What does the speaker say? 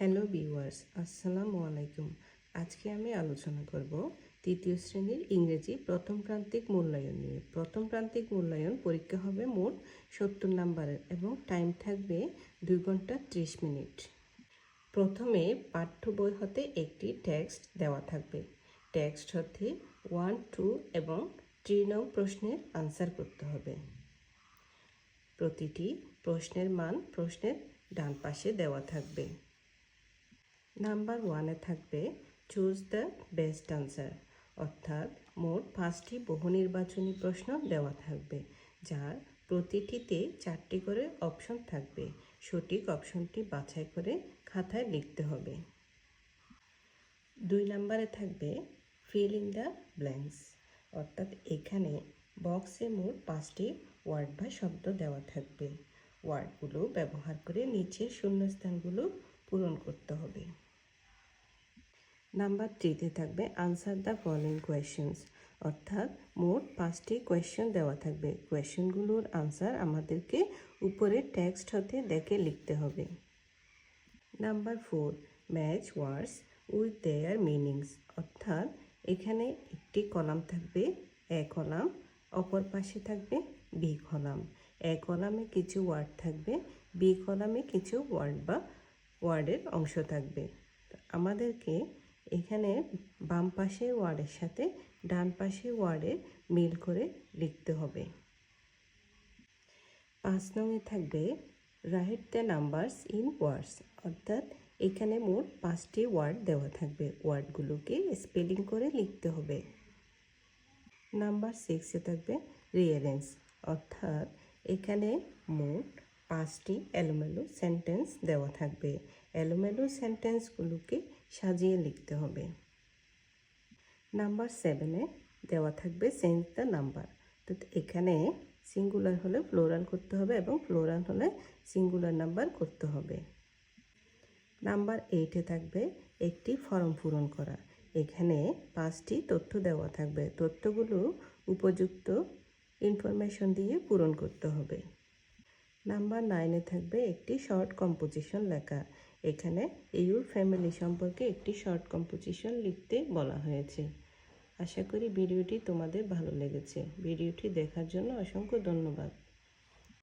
Hello viewers, আসসালামু আলাইকুম। আজকে আমি আলোচনা করব তৃতীয় শ্রেণীর ইংরেজি প্রথম প্রান্তিক মূল্যায়ন নিয়ে। প্রথম প্রান্তিক মূল্যায়ন পরীক্ষা হবে মোট 70 নাম্বারের এবং টাইম থাকবে 2 ঘন্টা 30 মিনিট। প্রথমে পাঠ্য বই হতে একটি টেক্সট দেওয়া থাকবে। টেক্সট হতে 1, 2 এবং 3 নং প্রশ্নের আনসার করতে হবে। প্রতিটি প্রশ্নের মান প্রশ্নের ডান পাশে দেওয়া থাকবে। নাম্বার 1-এ থাকবে চুজ দ্য বেস্ট আনসার, অর্থাৎ মোট 5টি বহু নির্বাচনী প্রশ্ন দেওয়া থাকবে, যার প্রতিটিতে 4টি করে অপশন থাকবে। সঠিক অপশনটি বাছাই করে খাতায় লিখতে হবে। 2 নাম্বারে থাকবে ফিল ইন দ্য ব্ল্যাঙ্কস, অর্থাৎ এখানে বক্সে মোট 5টি ওয়ার্ড বা শব্দ দেওয়া থাকবে। ওয়ার্ডগুলো ব্যবহার করে নিচের শূন্যস্থানগুলো পূরণ করতে হবে। নাম্বার 3-তে থাকবে আনসার দ্য ফলোইং কোয়েশ্চেন্স, অর্থাৎ মোট 5টি কোয়েশ্চেন দেওয়া থাকবে। কোয়েশ্চেনগুলোর আনসার আমাদেরকে উপরে টেক্সট হতে দেখে লিখতে হবে। Number 4, match words with their meanings, অর্থাৎ এখানে একটি কলাম থাকবে এ কলাম, অপর পাশে থাকবে বি কলাম। এ কলামে কিছু ওয়ার্ড থাকবে, বি কলামে কিছু ওয়ার্ড বা ওয়ার্ডের অংশ থাকবে। আমাদেরকে এখানে বাম পাশের ওয়ার্ডের সাথে ডান পাশের ওয়ার্ডের মিল করে লিখতে হবে। 5 নংয়ে থাকবে write the numbers in words, অর্থাৎ এখানে মোট 5টি ওয়ার্ড দেওয়া থাকবে। ওয়ার্ডগুলোকে স্পেলিং করে লিখতে হবে। নাম্বার 6-এ থাকবে রিয়ারেঞ্জ, অর্থাৎ এখানে মোট 5টি এলোমেলো সেন্টেন্স দেওয়া থাকবে। এলোমেলো সেন্টেন্সগুলোকে সাজিয়ে লিখতে হবে। নাম্বার 7-এ দেওয়া থাকবে চেঞ্জ দ্য নাম্বার, তো এখানে সিঙ্গুলার হলে প্লুরাল করতে হবে এবং প্লুরাল হলে সিঙ্গুলার নাম্বার করতে হবে। নাম্বার 8-এ থাকবে একটি ফর্ম পূরণ করা। এখানে 5টি তথ্য দেওয়া থাকবে। তথ্যগুলো উপযুক্ত ইনফরমেশন দিয়ে পূরণ করতে হবে। নাম্বার 9-এ থাকবে একটি শর্ট কম্পোজিশন লেখা। এখানে ইউর ফ্যামিলি সম্পর্কে একটি শর্ট কম্পোজিশন লিখতে বলা হয়েছে। আশা করি ভিডিওটি তোমাদের ভালো লেগেছে। ভিডিওটি দেখার জন্য অসংখ্য ধন্যবাদ।